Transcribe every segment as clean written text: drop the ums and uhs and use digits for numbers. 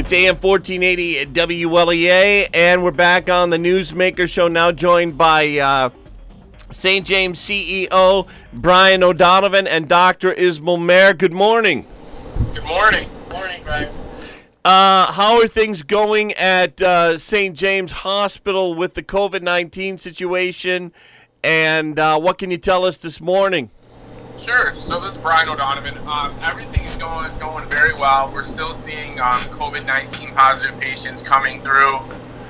It's AM 1480 at WLEA, and we're back on the Newsmaker show, now joined by St. James CEO Bryan ODonvan and Dr. Ismail Mehr. Good morning. Good morning. Good morning, Brian. How are things going at St. James Hospital with the COVID-19 situation, and what can you tell us this morning? Sure. So this is Bryan ODonvan. Everything is going very well. We're still seeing COVID-19 positive patients coming through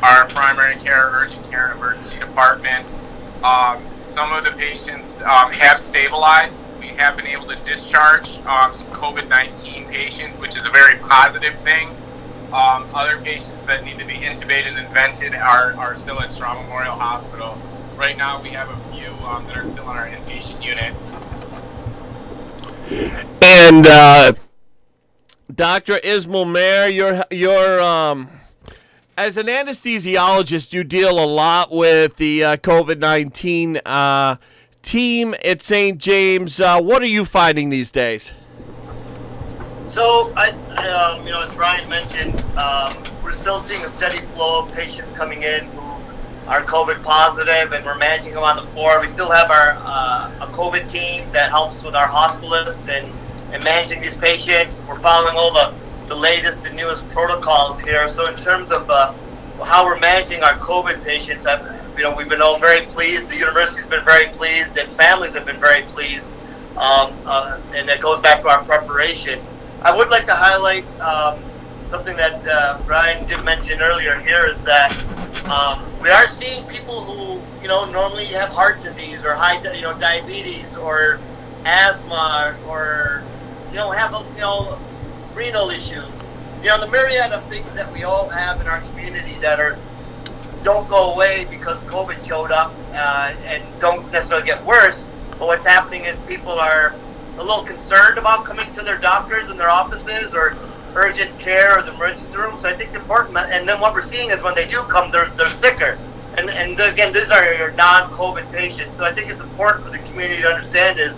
our primary care, urgent care, and emergency department. Some of the patients have stabilized. We have been able to discharge some COVID-19 patients, which is a very positive thing. Other patients that need to be intubated and vented are still at Straw Memorial Hospital. Right now we have a few that are still in our inpatient unit. And Dr. Ismail Mehr, you're as an anesthesiologist, you deal a lot with the COVID-19 team at St. James. What are you finding these days? So, as Brian mentioned, we're still seeing a steady flow of patients coming in who are COVID positive, and we're managing them on the floor. We still have our a COVID team that helps with our hospitalists and managing these patients. We're following all the latest and newest protocols here. So in terms of how we're managing our COVID patients, we've been all very pleased. The university's been very pleased, and families have been very pleased. And that goes back to our preparation. I would like to highlight something that Brian did mention earlier here, is that we are seeing people who, normally have heart disease or high, diabetes or asthma or, have, renal issues. The myriad of things that we all have in our community that don't go away because COVID showed up and don't necessarily get worse. But what's happening is people are a little concerned about coming to their doctors in their offices or urgent care or the emergency room. So I think it's important. And then what we're seeing is when they do come, they're sicker. And again, these are your non-COVID patients. So I think it's important for the community to understand is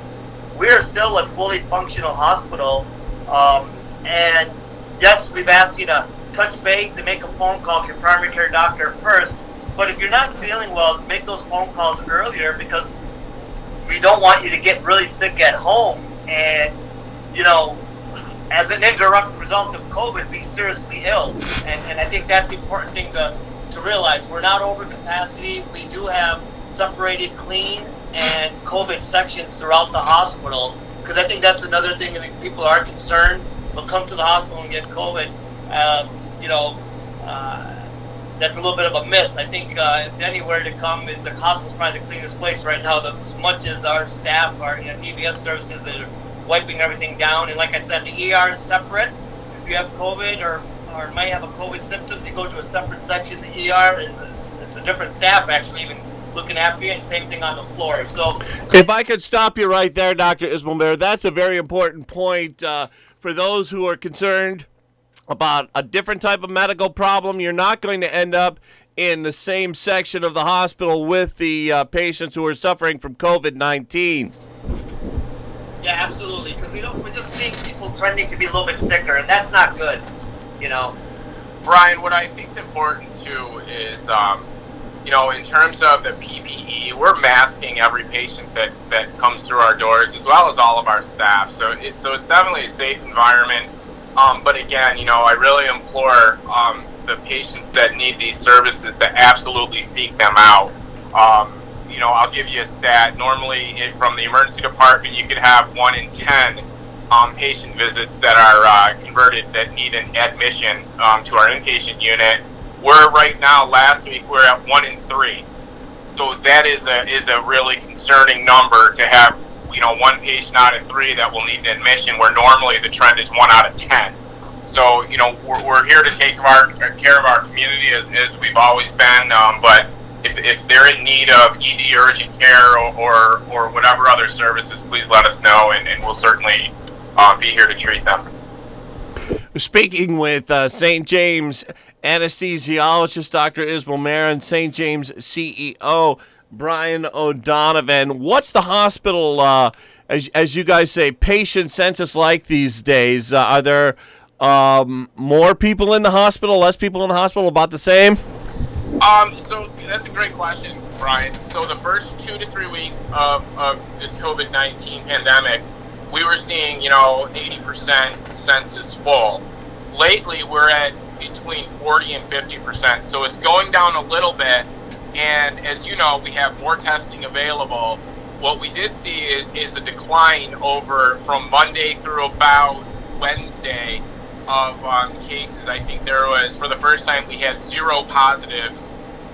we are still a fully functional hospital. And yes, we've asked you to touch base and make a phone call to your primary care doctor first. But if you're not feeling well, make those phone calls earlier, because we don't want you to get really sick at home and, as an indirect result of COVID, be seriously ill. And I think that's the important thing to realize. We're not over capacity. We do have separated clean and COVID sections throughout the hospital, because I think that's another thing that people are concerned. They'll come to the hospital and get COVID. That's a little bit of a myth. I think if anywhere to come, the hospital's probably the cleanest place right now. As much as our staff, our DBS services, that are wiping everything down. And like I said, the ER is separate. If you have COVID or might have a COVID symptoms, you go to a separate section. The ER it's a different staff actually even looking after you, and same thing on the floor. So, if I could stop you right there, Dr. Ismail Mehr, that's a very important point for those who are concerned about a different type of medical problem. You're not going to end up in the same section of the hospital with the patients who are suffering from COVID-19. Yeah, absolutely. Because we're just seeing people trending to be a little bit sicker, and that's not good. Brian, what I think is important too is, in terms of the PPE, we're masking every patient that comes through our doors, as well as all of our staff. So it's definitely a safe environment. But again, I really implore the patients that need these services to absolutely seek them out. I'll give you a stat. Normally, from the emergency department, you could have 1 in 10 patient visits that are converted that need an admission to our inpatient unit. We're right now, last week, we're at 1 in 3. So that is a really concerning number to have, one patient out of 3 that will need an admission, where normally the trend is 1 out of 10. So, we're here to take care of our community as we've always been. But if they're in need of ED urgent care or whatever other services, please let us know, and we'll certainly be here to treat them. Speaking with St. James anesthesiologist Dr. Ismail Mehr and St. James CEO Bryan ODonvan, what's the hospital, as you guys say, patient census like these days? Are there More people in the hospital, less people in the hospital, about the same? So that's a great question, Brian. So the first 2 to 3 weeks of this COVID-19 pandemic, we were seeing, 80% census full. Lately, we're at between 40 and 50%. So it's going down a little bit. And as you know, we have more testing available. What we did see is a decline from Monday through about Wednesday of cases. I think there was, for the first time, we had 0 positives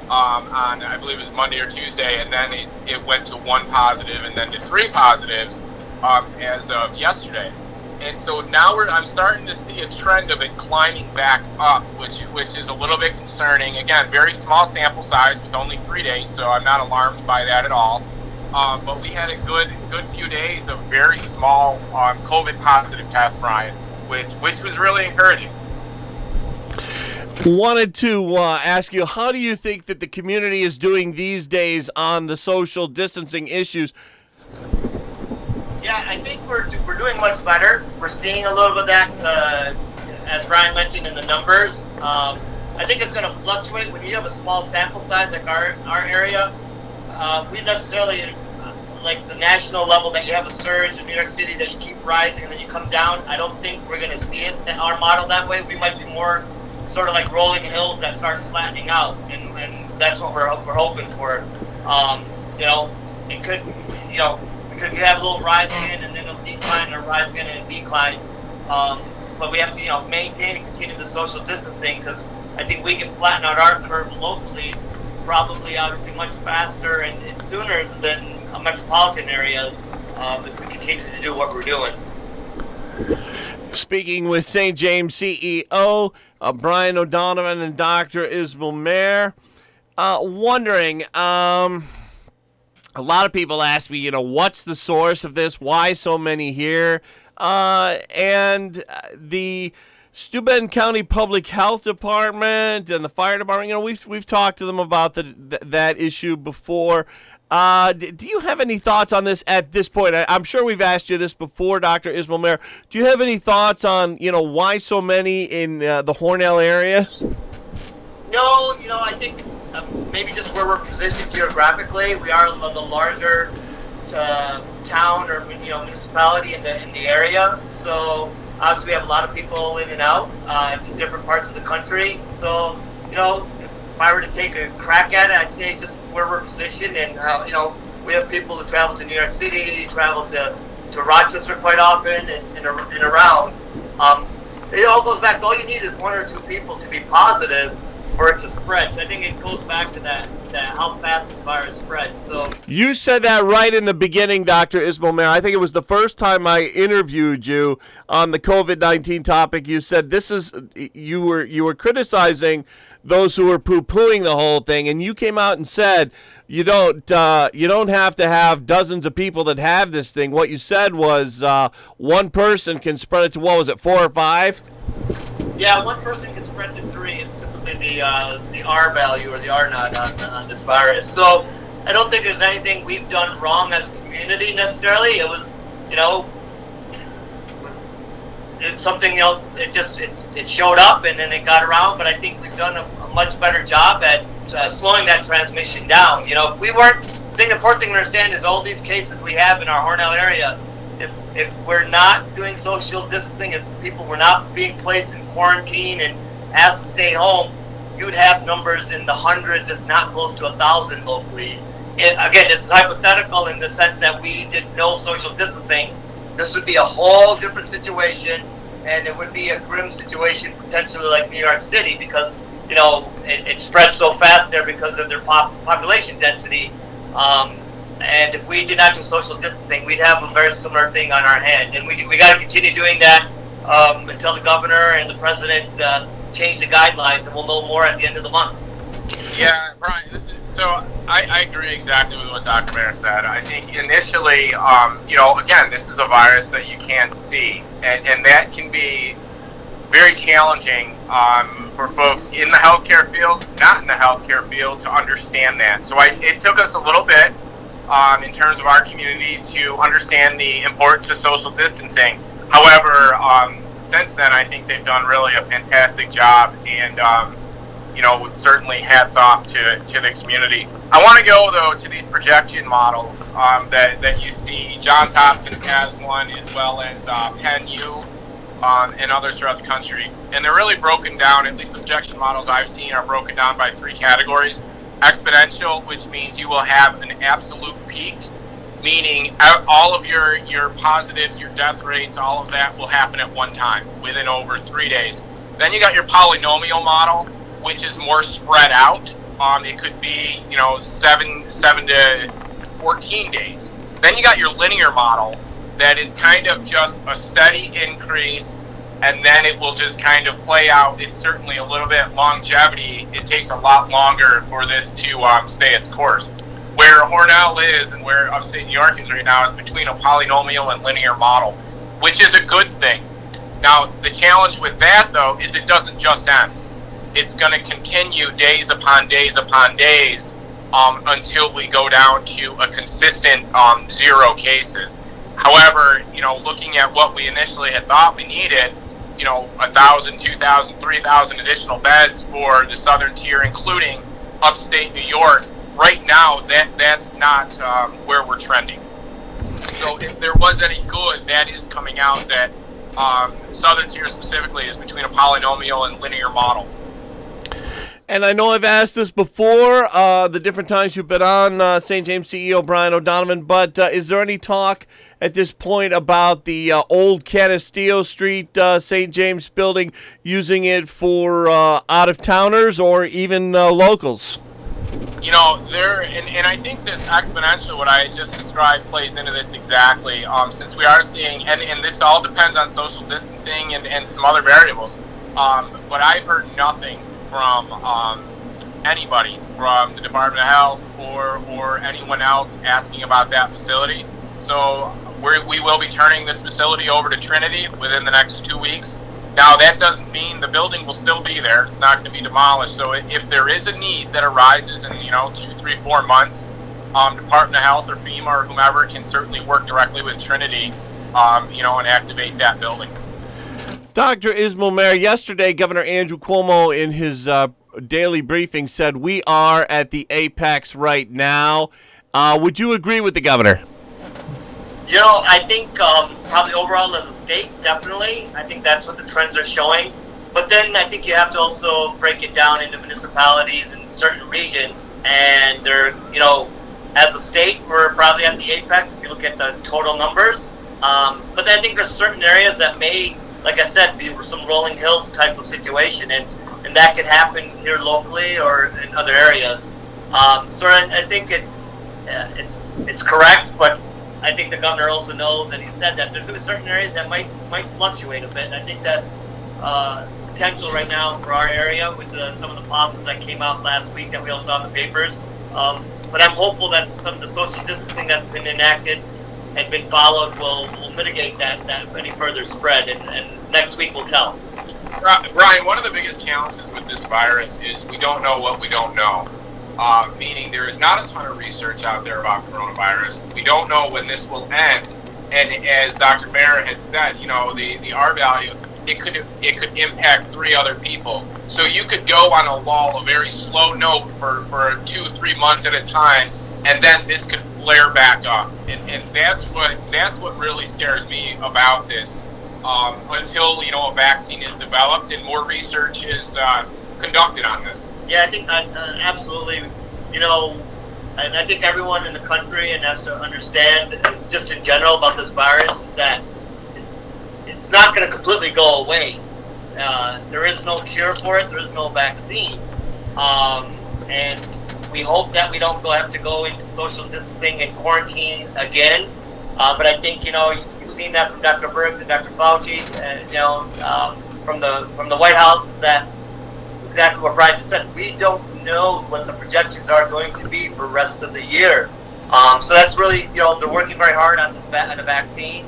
on, I believe it was Monday or Tuesday, and then it went to 1 positive and then to 3 positives as of yesterday. And so now I'm starting to see a trend of it climbing back up, which is a little bit concerning. Again, very small sample size with only 3 days, so I'm not alarmed by that at all. But we had a good few days of very small COVID positive tests, Brian, which was really encouraging. Wanted to ask you, how do you think that the community is doing these days on the social distancing issues? Yeah, I think we're doing much better. We're seeing a little bit of that, as Brian mentioned, in the numbers. I think it's going to fluctuate when you have a small sample size like our area. We necessarily, like the national level, that you have a surge in New York City, that you keep rising and then you come down. I don't think we're going to see it in our model that way. We might be more sort of like rolling hills that start flattening out, and that's what we're hoping for. It could, because you have a little rise again and then a decline and a rise again and a decline. But we have to, maintain and continue the social distancing, because I think we can flatten out our curve locally, probably obviously much faster and sooner than metropolitan areas if we continue to do what we're doing. Speaking with St. James CEO Bryan ODonvan and Dr. Ismail Mehr, wondering, a lot of people ask me, what's the source of this? Why so many here? And the Steuben County Public Health Department and the fire department, we've talked to them about that issue before. Do you have any thoughts on this at this point? I'm sure we've asked you this before, Dr. Ismail Mehr. Do you have any thoughts on, why so many in the Hornell area? No, I think maybe just where we're positioned geographically. We are the larger town or municipality in the area. So obviously we have a lot of people in and out to different parts of the country. So if I were to take a crack at it, I'd say just where we're positioned, and we have people who travel to New York City, travel to Rochester quite often, and around. It all goes back to, all you need is 1 or 2 people to be positive for it to spread. So I think it goes back to that how fast the virus spreads. So you said that right in the beginning, Dr. Ismail Mehr. I think it was the first time I interviewed you on the COVID-19 topic. You said you were criticizing those who were poo-pooing the whole thing, and you came out and said you don't have to have dozens of people that have this thing. What you said was one person can spread it to, what was it, 4 or 5? Yeah, one person can spread to 3. It's typically the R value or the R naught on this virus. So I don't think there's anything we've done wrong as a community necessarily. It was, it's something, it showed up and then it got around, but I think we've done a much better job at slowing that transmission down. If we weren't, the important thing to understand is all these cases we have in our Hornell area, if we're not doing social distancing, if people were not being placed in quarantine and asked to stay home, you'd have numbers in the hundreds, if not close to 1,000 locally. Again, it's hypothetical in the sense that we did no social distancing. This would be a whole different situation, and it would be a grim situation potentially like New York City, because it spreads so fast there because of their population density. And if we did not do social distancing, we'd have a very similar thing on our hand. And we got to continue doing that until the governor and the president change the guidelines, and we'll know more at the end of the month. Yeah, Brian. So I agree exactly with what Dr. Mehr said. I think initially, again, this is a virus that you can't see, and that can be very challenging for folks in the healthcare field, not in the healthcare field, to understand that. So it took us a little bit in terms of our community to understand the importance of social distancing. However, since then, I think they've done really a fantastic job, and certainly hats off to the community. I want to go though to these projection models that you see. Johns Hopkins has one, as well as Penn U and others throughout the country, and they're really broken down. At least the projection models I've seen are broken down by 3 categories: exponential, which means you will have an absolute peak, meaning all of your positives, your death rates, all of that will happen at one time within over 3 days. Then you got your polynomial model, which is more spread out. It could be 7 to 14 days. Then you got your linear model that is kind of just a steady increase, and then it will just kind of play out. It's certainly a little bit longevity. It takes a lot longer for this to stay its course. Where Hornell is and where upstate New York is right now is between a polynomial and linear model, which is a good thing. Now, the challenge with that, though, is it doesn't just end. It's going to continue days upon days upon days until we go down to a consistent 0 cases. However, looking at what we initially had thought we needed, 1,000, 2,000, 3,000 additional beds for the southern tier, including upstate New York, right now that's not where we're trending. So if there was any good, that is coming out that southern tier specifically is between a polynomial and linear model. And I know I've asked this before, the different times you've been on, St. James CEO Bryan ODonvan, but is there any talk at this point about the old Canisteo Street St. James building, using it for out-of-towners or even locals? And I think this exponential, what I just described, plays into this exactly, since we are seeing, and this all depends on social distancing and some other variables, but I've heard nothing from anybody from the Department of Health or anyone else asking about that facility. So we will be turning this facility over to Trinity within the next 2 weeks. Now, that doesn't mean the building will still be there. It's not going to be demolished. So if there is a need that arises in 2, 3, 4 months, Department of Health or FEMA or whomever can certainly work directly with Trinity, and activate that building. Dr. Ismail Mehr, yesterday, Governor Andrew Cuomo, in his daily briefing, said we are at the apex right now. Would you agree with the governor? I think probably overall as a state, definitely. I think that's what the trends are showing. But then I think you have to also break it down into municipalities and certain regions. And they're, as a state, we're probably at the apex if you look at the total numbers. But I think there's certain areas that may, like I said, be some rolling hills type of situation, and that could happen here locally or in other areas. So I think it's correct, but I think the governor also knows, and he said that there's certain areas that might fluctuate a bit. And I think that potential right now for our area with some of the positives that came out last week that we all saw in the papers. But I'm hopeful that some of the social distancing that's been enacted and been followed will mitigate that any further spread, and next week will tell. Brian, one of the biggest challenges with this virus is we don't know what we don't know. Meaning there is not a ton of research out there about coronavirus. We don't know when this will end. And as Dr. Mehr had said, the R value, it could impact 3 other people. So you could go on a lull, a very slow note for 2 3 months at a time, and then this could flare back up. And that's what really scares me about this. Until a vaccine is developed and more research is conducted on this. Yeah, I think absolutely. And I think everyone in the country and has to understand, just in general about this virus, that it's not going to completely go away. There is no cure for it. There is no vaccine, and we hope that we don't have to go into social distancing and quarantine again. But I think you've seen that from Dr. Birx and Dr. Fauci, and from the White House, that exactly what Brian just said. We don't know what the projections are going to be for the rest of the year. So that's really, they're working very hard on the vaccine.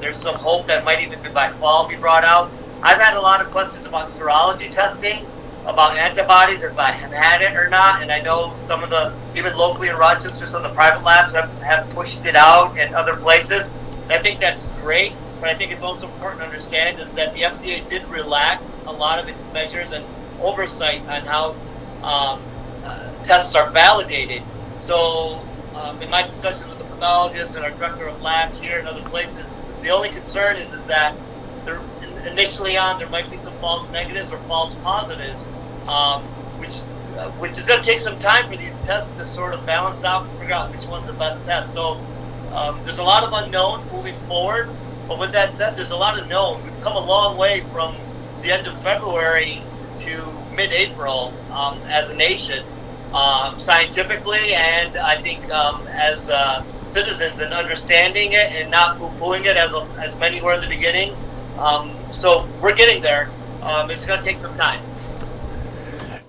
There's some hope that might even by fall be brought out. I've had a lot of questions about serology testing, about antibodies, if I have had it or not. And I know some of even locally in Rochester, some of the private labs have pushed it out in other places. I think that's great. but I think it's also important to understand is that the FDA did relax a lot of its measures and oversight on how tests are validated. So in my discussions with the pathologist and our director of labs here and other places, the only concern is that initially on there might be some false negatives or false positives, which is going to take some time for these tests to sort of balance out and figure out which one's the best test. So there's a lot of unknown moving forward, but with that said, there's a lot of known. We've come a long way from the end of February to mid-April as a nation, scientifically, and I think as citizens, and understanding it and not poo-pooing it as many were in the beginning. So we're getting there. It's going to take some time.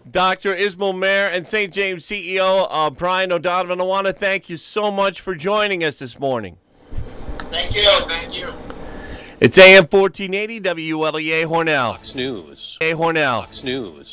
Dr. Ismail Mehr and St. James CEO Bryan ODonvan, I want to thank you so much for joining us this morning. Thank you. Thank you. It's AM 1480 WLEA Hornell. Fox News. Hornell. Fox News.